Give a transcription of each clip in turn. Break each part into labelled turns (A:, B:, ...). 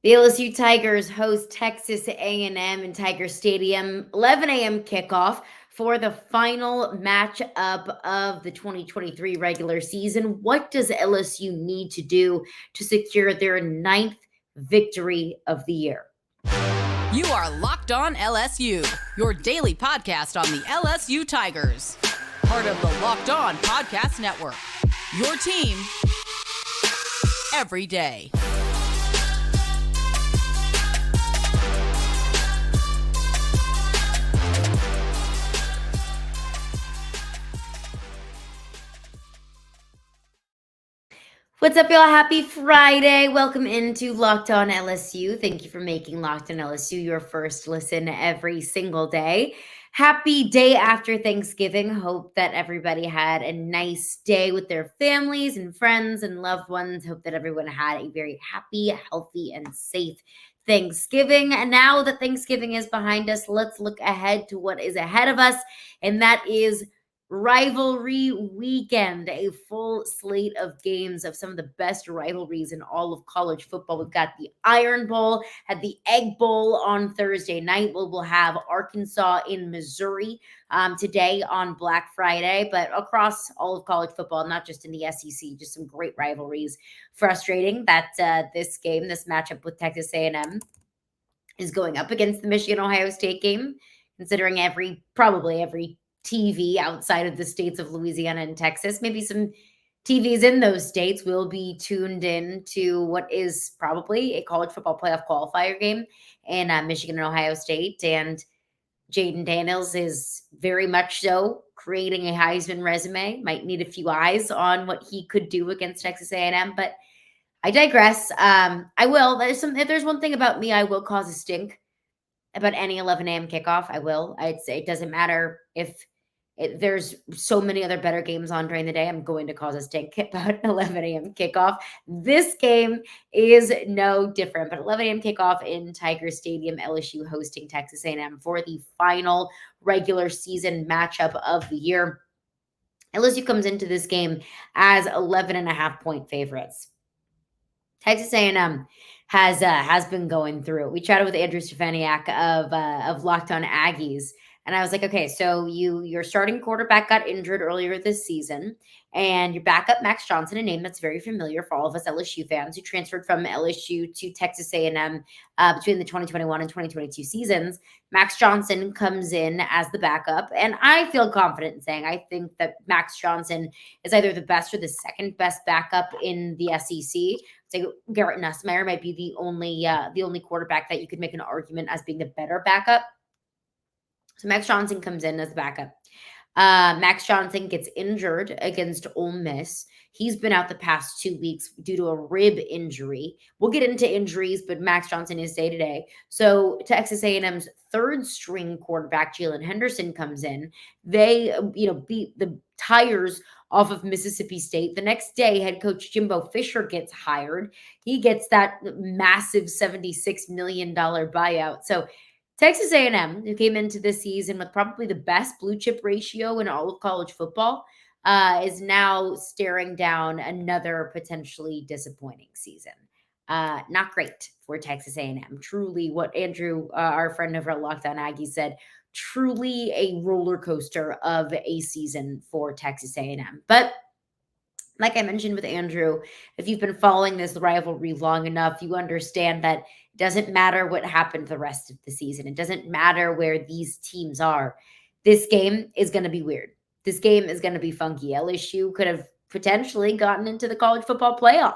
A: The LSU Tigers host Texas A&M in Tiger Stadium, 11 a.m. kickoff for the final matchup of the 2023 regular season. What does LSU need to do to secure their ninth victory of the year?
B: You are Locked On LSU, your daily podcast on the LSU Tigers. Part of the Locked On Podcast Network, your team every day.
A: What's up, y'all? Happy Friday. Welcome into Locked On LSU. Thank you for making Locked On LSU your first listen every single day. Happy day after Thanksgiving. Hope that everybody had a nice day with their families and friends and loved ones. Hope that everyone had a very happy, healthy, and safe Thanksgiving. And now that Thanksgiving is behind us, let's look ahead to what is ahead of us, and that is rivalry weekend, a full slate of games of some of the best rivalries in all of college football. We've got the Iron Bowl, had the Egg Bowl on Thursday night. We'll have Arkansas in Missouri today on Black Friday, but across all of college football, not just in the SEC, just some great rivalries. Frustrating that this matchup with Texas A&M is going up against the Michigan-Ohio State game, considering probably every TV outside of the states of Louisiana and Texas, maybe some TVs in those states will be tuned in to what is probably a college football playoff qualifier game in Michigan and Ohio State. And Jayden Daniels is very much so creating a Heisman resume. Might need a few eyes on what he could do against Texas A&M, but I digress. I will. If there's one thing about me, I will cause a stink about any 11 a.m. kickoff. I will. I'd say it doesn't matter if there's so many other better games on during the day. I'm going to cause a stink about 11 a.m. kickoff. This game is no different, but 11 a.m. kickoff in Tiger Stadium, LSU hosting Texas A&M for the final regular season matchup of the year. LSU comes into this game as 11.5-point favorites. Texas A&M has been going through. We chatted with Andrew Stefaniak of Locked On Aggies, and I was like, okay, so your starting quarterback got injured earlier this season, and your backup, Max Johnson, a name that's very familiar for all of us LSU fans who transferred from LSU to Texas A&M between the 2021 and 2022 seasons. Max Johnson comes in as the backup, and I feel confident in saying I think that Max Johnson is either the best or the second best backup in the SEC. So Garrett Nussmeier might be the only quarterback that you could make an argument as being the better backup. So Max Johnson comes in as the backup. Max Johnson gets injured against Ole Miss. He's been out the past 2 weeks due to a rib injury. We'll get into injuries, but Max Johnson is day-to-day. So Texas A&M's third-string quarterback, Jalen Henderson, comes in. They, beat the tires off of Mississippi State. The next day, head coach Jimbo Fisher gets hired. He gets that massive $76 million buyout. So Texas A&M, who came into this season with probably the best blue chip ratio in all of college football, is now staring down another potentially disappointing season. Not great for Texas A&M. Truly, what Andrew, our friend over at Locked On Aggies, said, truly a roller coaster of a season for Texas A&M. But like I mentioned with Andrew, if you've been following this rivalry long enough, you understand that it doesn't matter what happened the rest of the season. It doesn't matter where these teams are. This game is going to be weird. This game is going to be funky. LSU could have potentially gotten into the college football playoff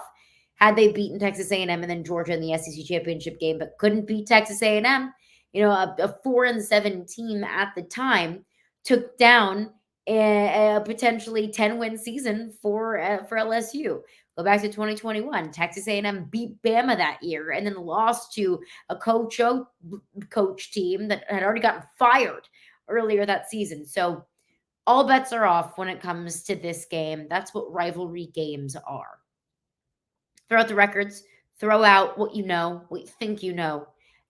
A: had they beaten Texas A&M and then Georgia in the SEC championship game, but couldn't beat Texas A&M. A 4-7 team at the time took down a potentially 10-win season for LSU. Go back to 2021. Texas A&M beat Bama that year and then lost to a coach team that had already gotten fired earlier that season. So all bets are off when it comes to this game. That's what rivalry games are. Throw out the records. Throw out what you know, what you think you know.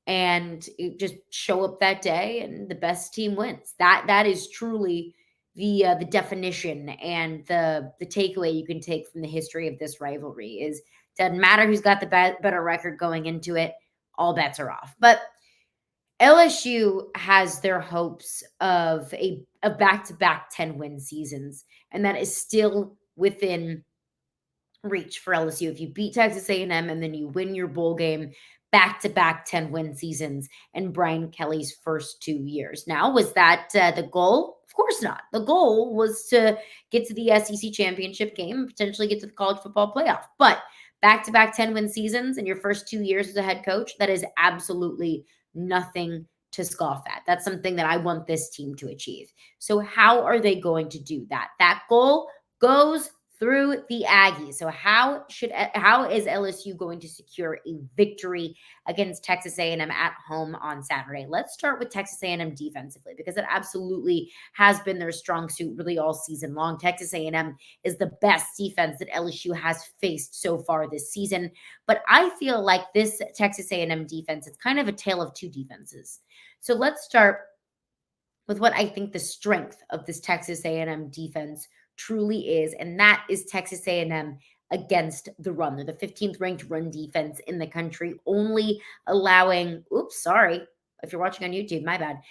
A: And just show up that day and the best team wins. That is truly the definition and the takeaway you can take from the history of this rivalry is doesn't matter who's got the better record going into it. all bets are off. But LSU has their hopes of a back-to-back 10-win seasons, and that is still within reach for LSU. If you beat Texas A&M and then you win your bowl game, back-to-back 10-win seasons in Brian Kelly's first 2 years. Now, was that the goal? Of course not. The goal was to get to the SEC championship game and potentially get to the college football playoff. But back-to-back 10-win seasons in your first 2 years as a head coach, that is absolutely nothing to scoff at. That's something that I want this team to achieve. So how are they going to do that? That goal goes through the Aggies. So how is LSU going to secure a victory against Texas A&M at home on Saturday? Let's start with Texas A&M defensively, because it absolutely has been their strong suit really all season long. Texas A&M is the best defense that LSU has faced so far this season, but I feel like this Texas A&M defense, it's kind of a tale of two defenses. So let's start with what I think the strength of this Texas A&M defense truly is, and that is Texas A&M against the run. They're the 15th ranked run defense in the country, only allowing, if you're watching on YouTube, my bad,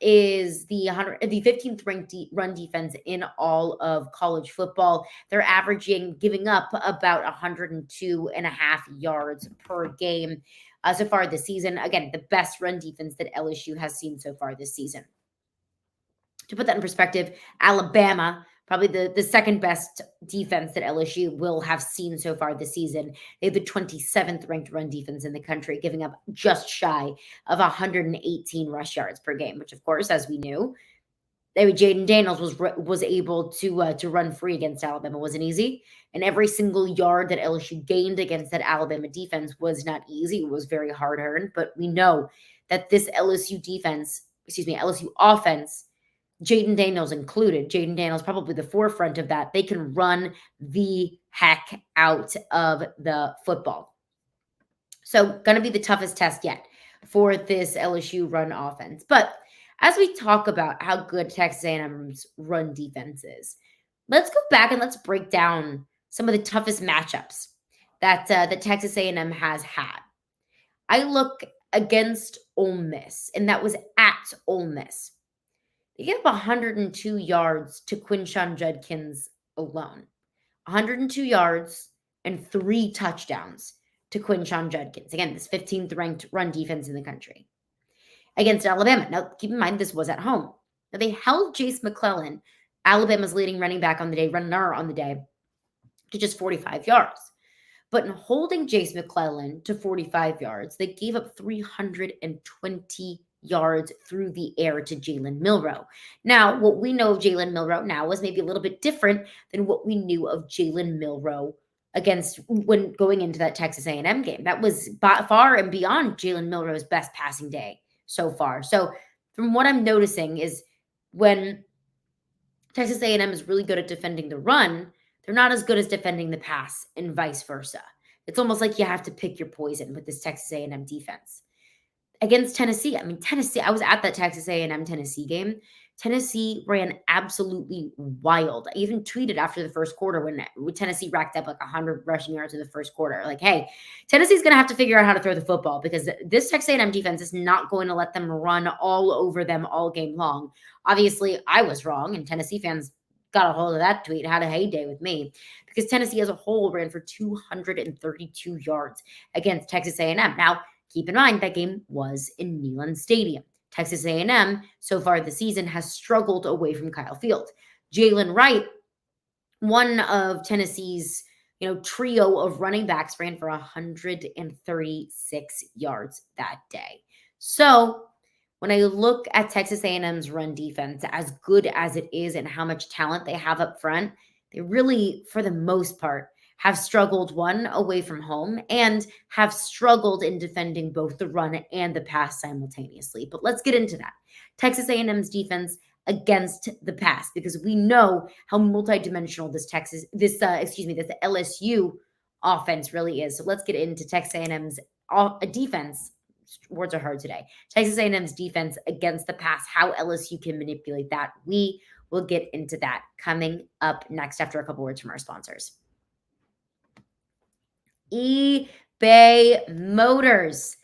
A: is the 15th ranked run defense in all of college football. They're averaging, giving up about 102.5 yards per game so far this season. Again, the best run defense that LSU has seen so far this season. To put that in perspective, Alabama, probably the second best defense that LSU will have seen so far this season. They have the 27th ranked run defense in the country, giving up just shy of 118 rush yards per game, which, of course, as we knew, Jayden Daniels was able to run free against Alabama. It wasn't easy. And every single yard that LSU gained against that Alabama defense was not easy. It was very hard-earned. But we know that this LSU offense, Jayden Daniels included. Jayden Daniels probably the forefront of that. They can run the heck out of the football. So going to be the toughest test yet for this LSU run offense. But as we talk about how good Texas A&M's run defense is, let's go back and let's break down some of the toughest matchups that Texas A&M has had. I look against Ole Miss, and that was at Ole Miss. They gave up 102 yards to Quinshon Judkins alone. 102 yards and 3 touchdowns to Quinshon Judkins. Again, this 15th ranked run defense in the country. Against Alabama. Now, keep in mind, this was at home. Now, they held Jase McClellan, Alabama's leading running back on the day, runner on the day, to just 45 yards. But in holding Jase McClellan to 45 yards, they gave up 320 yards through the air to Jalen Milroe. Now, what we know of Jalen Milroe now is maybe a little bit different than what we knew of Jalen Milroe against when going into that Texas A&M game. That was far and beyond Jalen Milroe's best passing day so far. So from what I'm noticing is when Texas A&M is really good at defending the run, they're not as good as defending the pass and vice versa. It's almost like you have to pick your poison with this Texas A&M defense. Against Tennessee, I was at that Texas A&M Tennessee game. Tennessee ran absolutely wild. I even tweeted after the first quarter when Tennessee racked up like 100 rushing yards in the first quarter. Like, hey, Tennessee's going to have to figure out how to throw the football because this Texas A&M defense is not going to let them run all over them all game long. Obviously, I was wrong, and Tennessee fans got a hold of that tweet, had a heyday with me, because Tennessee as a whole ran for 232 yards against Texas A&M. Now, keep in mind, that game was in Neyland Stadium. Texas A&M, so far this season, has struggled away from Kyle Field. Jalen Wright, one of Tennessee's trio of running backs, ran for 136 yards that day. So when I look at Texas A&M's run defense, as good as it is and how much talent they have up front, they really, for the most part, have struggled away from home and have struggled in defending both the run and the pass simultaneously. But let's get into that. Texas A&M's defense against the pass, because we know how multidimensional this LSU offense really is. So let's get into Texas A&M's defense. Words are hard today. Texas A&M's defense against the pass, how LSU can manipulate that. We will get into that coming up next after a couple words from our sponsors. eBay Motors.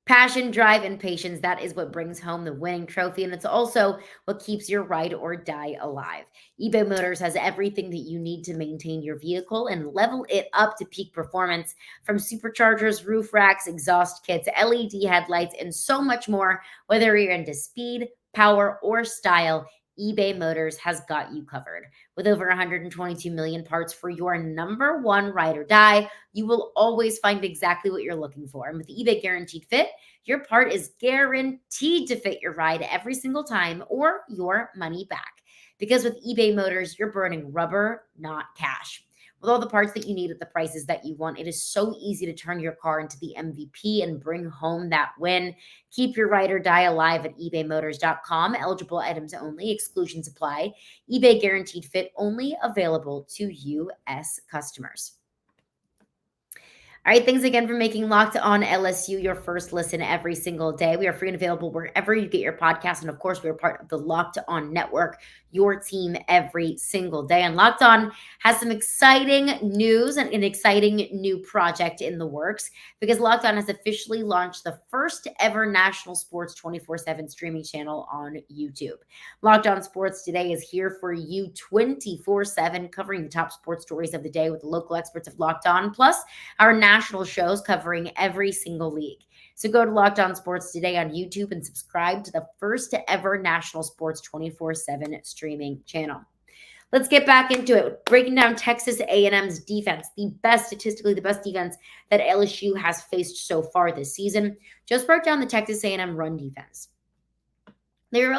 A: Passion, drive, and patience, that is what brings home the winning trophy, and it's also what keeps your ride or die alive. eBay Motors has everything that you need to maintain your vehicle and level it up to peak performance, from superchargers, roof racks, exhaust kits, LED headlights, and so much more. Whether you're into speed, power, or style, eBay Motors has got you covered. With over 122 million parts for your number one ride or die, you will always find exactly what you're looking for. And with eBay Guaranteed Fit, your part is guaranteed to fit your ride every single time or your money back. Because with eBay Motors, you're burning rubber, not cash. With all the parts that you need at the prices that you want, it is so easy to turn your car into the MVP and bring home that win. Keep your ride or die alive at ebaymotors.com. Eligible items only, exclusions apply. eBay Guaranteed Fit only available to U.S. customers. All right, thanks again for making Locked On LSU your first listen every single day. We are free and available wherever you get your podcast. And of course, we are part of the Locked On Network, your team every single day. And Locked On has some exciting news and an exciting new project in the works, because Locked On has officially launched the first ever national sports 24/7 streaming channel on YouTube. Locked On Sports Today is here for you 24/7, covering the top sports stories of the day with the local experts of Locked On, plus our national shows covering every single league. So go to Locked On Sports Today on YouTube and subscribe to the first ever national sports 24/7 streaming channel. Let's get back into it. Breaking down Texas A&M's defense, statistically the best defense that LSU has faced so far this season. Just broke down the Texas A&M run defense. They were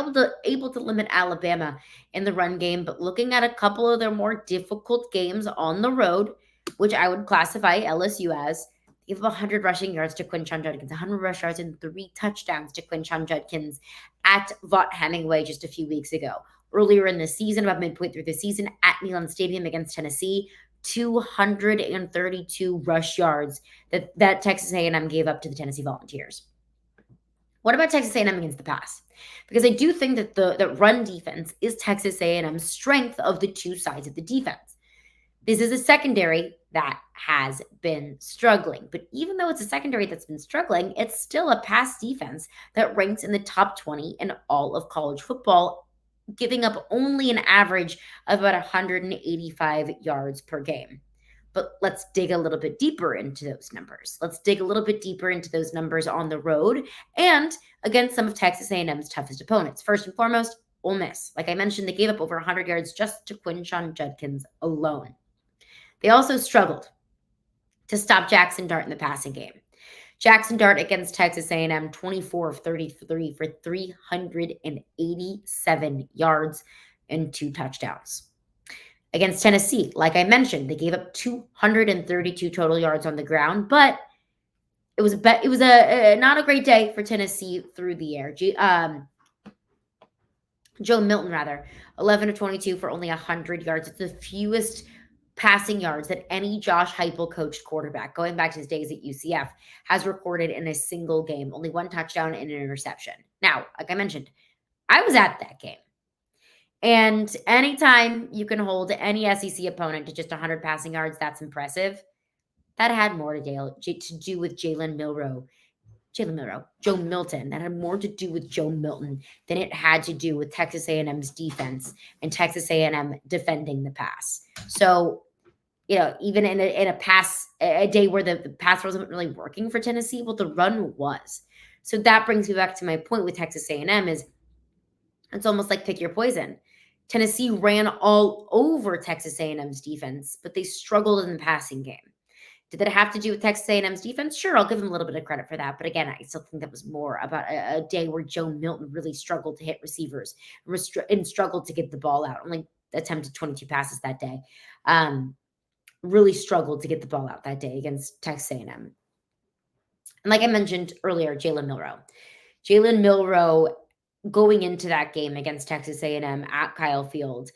A: able to limit Alabama in the run game, but looking at a couple of their more difficult games on the road, which I would classify LSU as, they have 100 rushing yards to Quinshon Judkins, 100 rush yards and 3 touchdowns to Quinshon Judkins at Vaught Hemingway just a few weeks ago. Earlier in the season, about midway through the season, at Neyland Stadium against Tennessee, 232 rush yards that Texas A&M gave up to the Tennessee Volunteers. What about Texas A&M against the pass? Because I do think that the run defense is Texas A&M's strength of the two sides of the defense. This is a secondary that has been struggling. But even though it's a secondary that's been struggling, it's still a pass defense that ranks in the top 20 in all of college football, giving up only an average of about 185 yards per game. But let's dig a little bit deeper into those numbers. Let's dig a little bit deeper into those numbers on the road and against some of Texas A&M's toughest opponents. First and foremost, Ole Miss. Like I mentioned, they gave up over 100 yards just to Quinshon Judkins alone. They also struggled to stop Jackson Dart in the passing game. Jackson Dart against Texas A&M, 24 of 33 for 387 yards and 2 touchdowns. Against Tennessee, like I mentioned, they gave up 232 total yards on the ground, but it was not a great day for Tennessee through the air. Joe Milton, 11 of 22 for only 100 yards. It's the fewest passing yards that any Josh Heupel coached quarterback, going back to his days at UCF, has recorded in a single game. Only 1 touchdown and an interception. Now, like I mentioned, I was at that game. And anytime you can hold any SEC opponent to just 100 passing yards, that's impressive. That had more to do with Joe Milton. That had more to do with Joe Milton than it had to do with Texas A&M's defense and Texas A&M defending the pass. So, even in a day where the pass wasn't really working for Tennessee, well, the run was. So that brings me back to my point with Texas A&M is it's almost like pick your poison. Tennessee ran all over Texas A&M's defense, but they struggled in the passing game. Did that have to do with Texas A&M's defense? Sure, I'll give them a little bit of credit for that. But again, I still think that was more about a day where Joe Milton really struggled to hit receivers and struggled to get the ball out. Only attempted 22 passes that day. Really struggled to get the ball out that day against Texas A&M. And like I mentioned earlier, Jalen Milroe going into that game against Texas A&M at Kyle Field,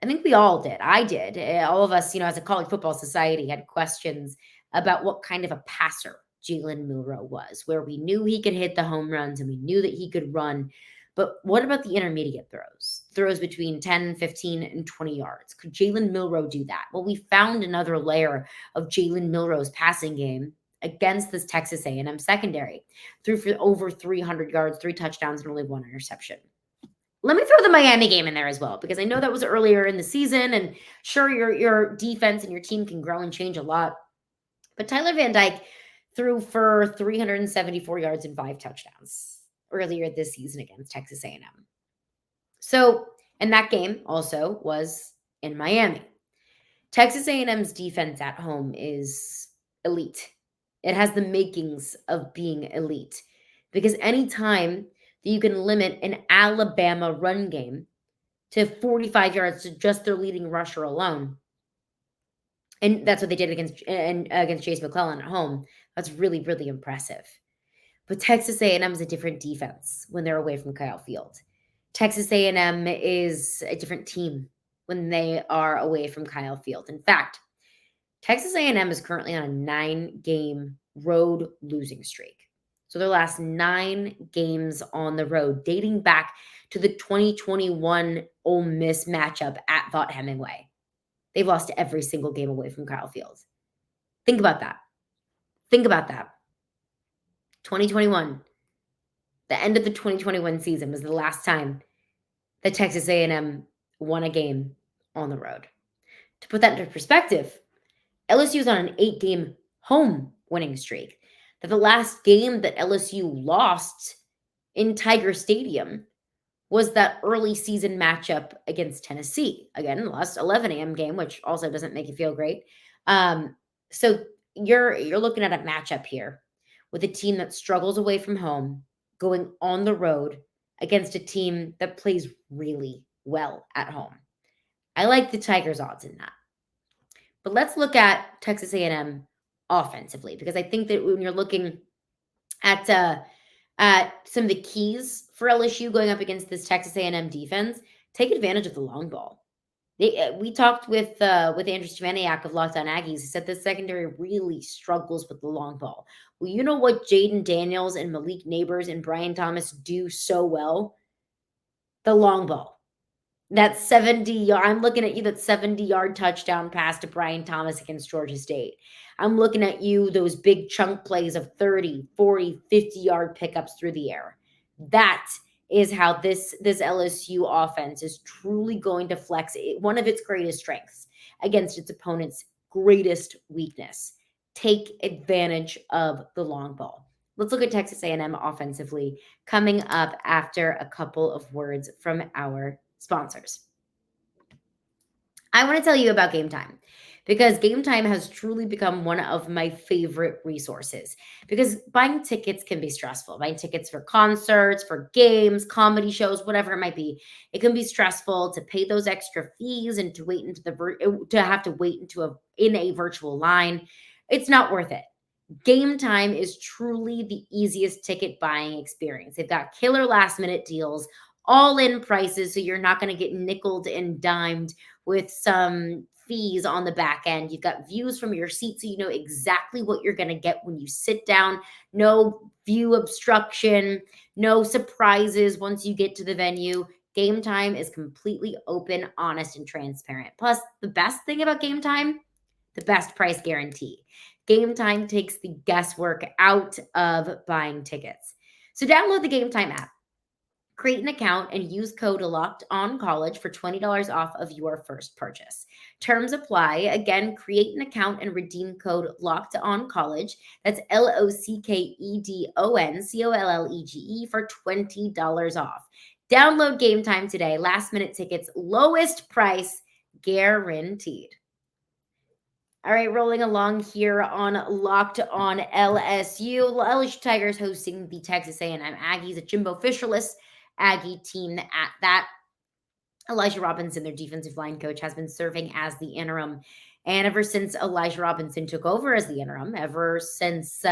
A: I think we all did. I did. All of us, as a college football society, had questions about what kind of a passer Jalen Milroe was, where we knew he could hit the home runs and we knew that he could run. But what about the intermediate throws? Throws between 10, 15, and 20 yards. Could Jalen Milroe do that? Well, we found another layer of Jalen Milroe's passing game against this Texas A&M secondary. Threw for over 300 yards, 3 touchdowns, and only 1 interception. Let me throw the Miami game in there as well, because I know that was earlier in the season, and sure, your defense and your team can grow and change a lot. But Tyler Van Dyke threw for 374 yards and 5 touchdowns earlier this season against Texas A&M. So, and that game also was in Miami. Texas A&M's defense at home is elite. It has the makings of being elite, because anytime that you can limit an Alabama run game to 45 yards to just their leading rusher alone, and that's what they did against Chase McClellan at home, that's really, really impressive. But Texas A&M is a different defense when they're away from Kyle Field. Texas A&M is a different team when they are away from Kyle Field. In fact, Texas A&M is currently on a 9-game road losing streak. So their last 9 games on the road, dating back to the 2021 Ole Miss matchup at Vaught-Hemingway. They've lost every single game away from Kyle Field. Think about that. Think about that. 2021, the end of the 2021 season was the last time that Texas A&M won a game on the road. To put that into perspective, LSU is on an 8-game home winning streak. That the last game that LSU lost in Tiger Stadium was that early season matchup against Tennessee. Again, lost 11 a.m. game, which also doesn't make you feel great. So you're looking at a matchup here with a team that struggles away from home, going on the road against a team that plays really well at home. I like the Tigers' odds in that. But let's look at Texas A&M offensively, because I think that when you're looking at some of the keys for LSU going up against this Texas A&M defense, take advantage of the long ball. We talked with Andrew Stevaniak of Locked On Aggies. He said the secondary really struggles with the long ball. Well, you know what Jayden Daniels and Malik Neighbors and Brian Thomas do so well? The long ball. That 70-yard, I'm looking at you, that 70-yard touchdown pass to Brian Thomas against Georgia State. I'm looking at you, those big chunk plays of 30, 40, 50-yard pickups through the air. That is how this LSU offense is truly going to flex one of its greatest strengths against its opponent's greatest weakness. Take advantage of the long ball. Let's look at Texas A&M offensively coming up after a couple of words from our sponsors. I want to tell you about Game Time, because Game Time has truly become one of my favorite resources, because buying tickets can be stressful. Buying tickets for concerts, for games, comedy shows, whatever it might be. It can be stressful to pay those extra fees and to wait in a virtual line. It's not worth it. Game Time is truly the easiest ticket buying experience. They've got killer last minute deals, all in prices, so you're not going to get nickeled and dimed with some fees on the back end. You've got views from your seat, so you know exactly what you're going to get when you sit down. No view obstruction, no surprises once you get to the venue. Game Time is completely open, honest, and transparent. Plus, the best thing about Game Time, the best price guarantee. Game Time takes the guesswork out of buying tickets. So download the Game Time app. Create an account and use code LOCKEDONCollege for $20 off of your first purchase. Terms apply. Again, create an account and redeem code LOCKEDONCollege. That's LOCKEDONCOLLEGE for $20 off. Download Game Time today. Last minute tickets, lowest price guaranteed. All right, rolling along here on Locked On LSU. LSU Tigers hosting the Texas A&M Aggies, a Jimbo Fisherless Aggie team at that. Elijah Robinson, their defensive line coach, has been serving as the interim. And ever since Elijah Robinson took over as the interim, ever since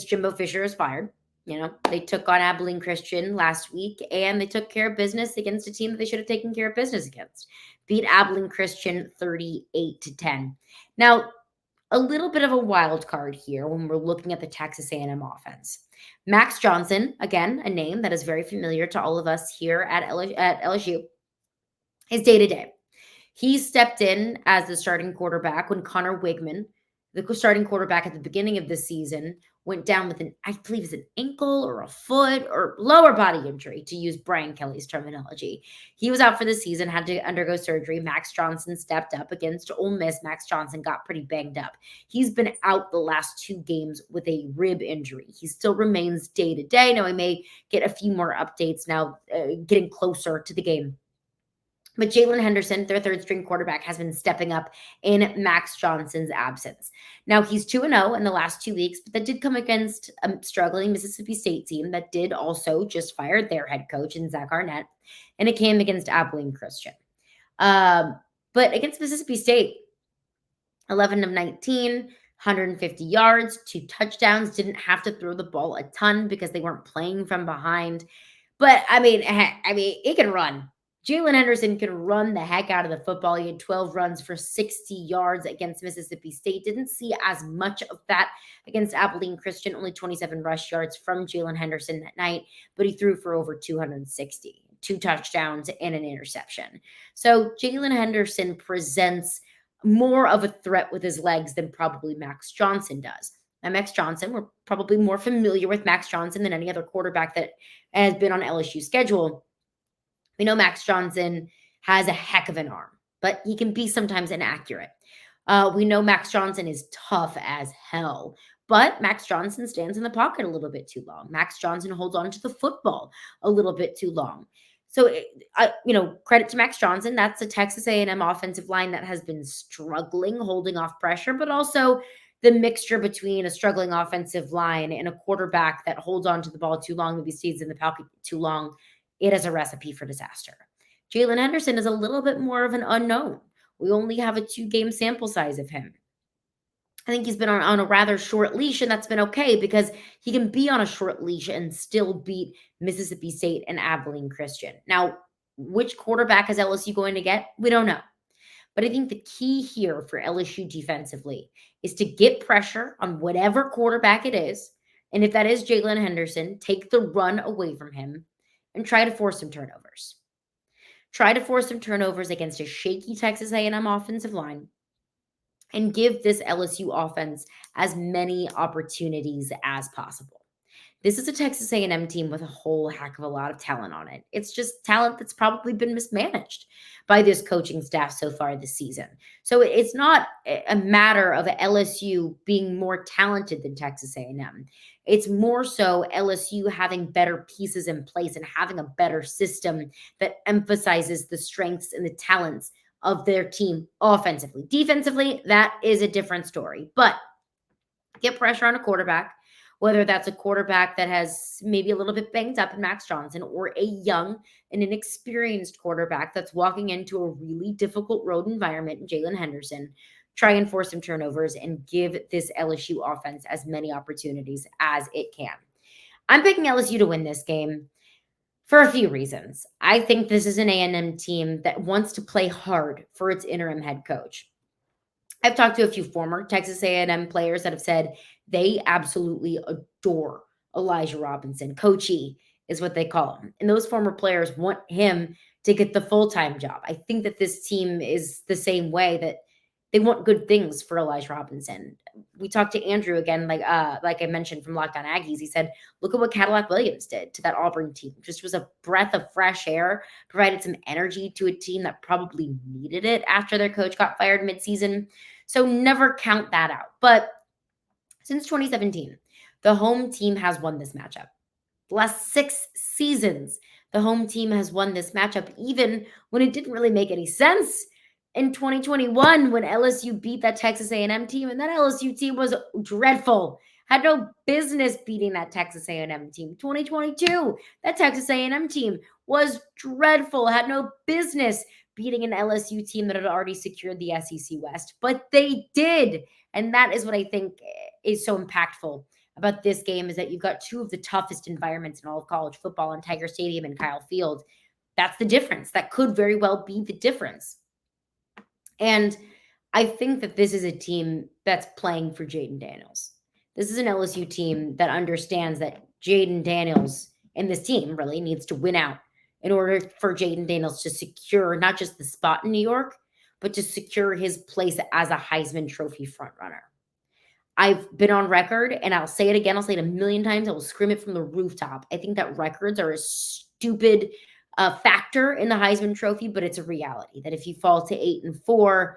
A: Jimbo Fisher was fired, they took on Abilene Christian last week, and they took care of business against a team that they should have taken care of business against. Beat Abilene Christian 38-10. Now, a little bit of a wild card here when we're looking at the Texas A&M offense. Max Johnson, again, a name that is very familiar to all of us here at LSU, is day-to-day. He stepped in as the starting quarterback when Connor Wigman The starting quarterback at the beginning of the season went down with I believe it's an ankle or a foot or lower body injury, to use Brian Kelly's terminology. He was out for the season, had to undergo surgery. Max Johnson stepped up against Ole Miss. Max Johnson got pretty banged up. He's been out the last 2 games with a rib injury. He still remains day to day. Now, I may get a few more updates now, getting closer to the game. But Jaylen Henderson, their third string quarterback, has been stepping up in Max Johnson's absence. Now, he's 2-0 in the last 2 weeks, but that did come against a struggling Mississippi State team that did also just fire their head coach in Zach Arnett, and it came against Abilene Christian. But against Mississippi State, 11 of 19, 150 yards, 2 touchdowns, didn't have to throw the ball a ton because they weren't playing from behind. But I mean, it can run. Jaylen Henderson can run the heck out of the football. He had 12 runs for 60 yards against Mississippi State. Didn't see as much of that against Abilene Christian, only 27 rush yards from Jaylen Henderson that night, but he threw for over 260, 2 touchdowns and an interception. So Jaylen Henderson presents more of a threat with his legs than probably Max Johnson does. Now, Max Johnson, we're probably more familiar with Max Johnson than any other quarterback that has been on LSU's schedule. We know Max Johnson has a heck of an arm, but he can be sometimes inaccurate. We know Max Johnson is tough as hell, but Max Johnson stands in the pocket a little bit too long. Max Johnson holds on to the football a little bit too long. So, credit to Max Johnson. That's a Texas A&M offensive line that has been struggling, holding off pressure, but also the mixture between a struggling offensive line and a quarterback that holds on to the ball too long, maybe stays in the pocket too long. It is a recipe for disaster. Jaylen Henderson is a little bit more of an unknown. We only have a 2-game sample size of him. I think he's been on a rather short leash, and that's been okay because he can be on a short leash and still beat Mississippi State and Abilene Christian. Now, which quarterback is LSU going to get? We don't know. But I think the key here for LSU defensively is to get pressure on whatever quarterback it is. And if that is Jaylen Henderson, take the run away from him and try to force some turnovers. Try to force some turnovers against a shaky Texas A&M offensive line and give this LSU offense as many opportunities as possible. This is a Texas A&M team with a whole heck of a lot of talent on it. It's just talent that's probably been mismanaged by this coaching staff so far this season. So it's not a matter of LSU being more talented than Texas A&M. It's more so LSU having better pieces in place and having a better system that emphasizes the strengths and the talents of their team offensively. Defensively, that is a different story. But get pressure on a quarterback, whether that's a quarterback that has maybe a little bit banged up in Max Johnson or a young and inexperienced quarterback that's walking into a really difficult road environment in Jaylen Henderson. Try and force some turnovers and give this LSU offense as many opportunities as it can. I'm picking LSU to win this game for a few reasons. I think this is an A&M team that wants to play hard for its interim head coach. I've talked to a few former Texas A&M players that have said they absolutely adore Elijah Robinson. Coach E is what they call him. And those former players want him to get the full-time job. I think that this team is the same way, that they want good things for Elijah Robinson. We talked to Andrew again, like I mentioned, from Locked On Aggies. He said, look at what Cadillac Williams did to that Auburn team. Just was a breath of fresh air, provided some energy to a team that probably needed it after their coach got fired midseason. So never count that out. But since 2017, the home team has won this matchup. The last 6 seasons, the home team has won this matchup, even when it didn't really make any sense in 2021 when LSU beat that Texas A&M team, and that LSU team was dreadful. Had no business beating that Texas A&M team. 2022, that Texas A&M team was dreadful. Had no business beating an LSU team that had already secured the SEC West, but they did. And that is what I think is so impactful about this game, is that you've got 2 of the toughest environments in all of college football in Tiger Stadium and Kyle Field. That's the difference. That could very well be the difference. And I think that this is a team that's playing for Jayden Daniels. This is an LSU team that understands that Jayden Daniels and this team really needs to win out in order for Jayden Daniels to secure not just the spot in New York, but to secure his place as a Heisman Trophy frontrunner. I've been on record, and I'll say it again. I'll say it a million times. I will scream it from the rooftop. I think that records are a stupid factor in the Heisman Trophy, but it's a reality that if you fall to 8-4,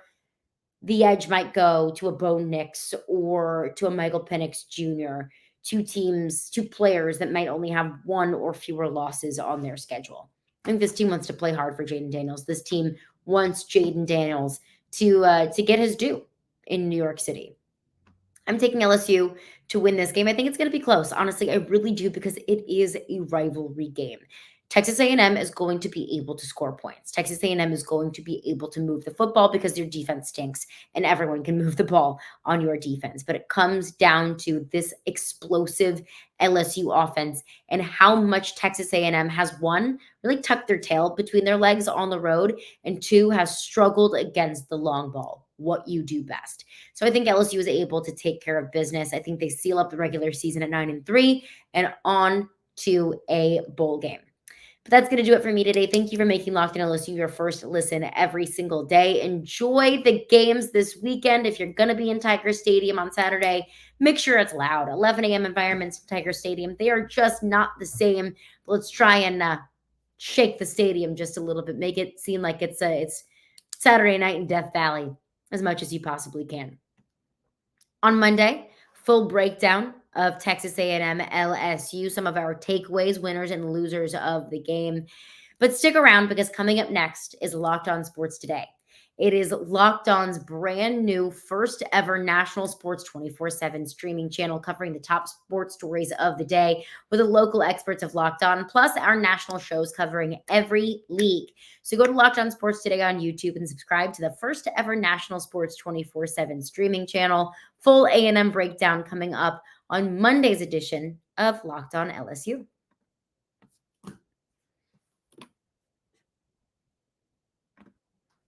A: the edge might go to a Bo Nix or to a Michael Penix Jr., two players that might only have one or fewer losses on their schedule. I think this team wants to play hard for Jayden Daniels. This team wants Jayden Daniels to get his due in New York City. I'm taking LSU to win this game. I think it's going to be close. Honestly, I really do, because it is a rivalry game. Texas A&M is going to be able to score points. Texas A&M is going to be able to move the football because their defense stinks, and everyone can move the ball on your defense. But it comes down to this explosive LSU offense and how much Texas A&M has, one, really tucked their tail between their legs on the road, and two, has struggled against the long ball, what you do best. So I think LSU is able to take care of business. I think they seal up the regular season at 9-3 and on to a bowl game. But that's going to do it for me today. Thank you for making Locked On LSU your first listen every single day. Enjoy the games this weekend. If you're going to be in Tiger Stadium on Saturday, make sure it's loud. 11 a.m. environments in Tiger Stadium, they are just not the same. Let's try and shake the stadium just a little bit. Make it seem like it's Saturday night in Death Valley as much as you possibly can. On Monday, full breakdown of Texas A&M LSU, some of our takeaways, winners and losers of the game. But stick around, because coming up next is Locked On Sports Today. It is Locked On's brand new first ever national sports 24/7 streaming channel, covering the top sports stories of the day with the local experts of Locked On, plus our national shows covering every league. So go to Locked On Sports Today on YouTube and subscribe to the first ever national sports 24/7 streaming channel. Full A&M breakdown coming up on Monday's edition of Locked On LSU.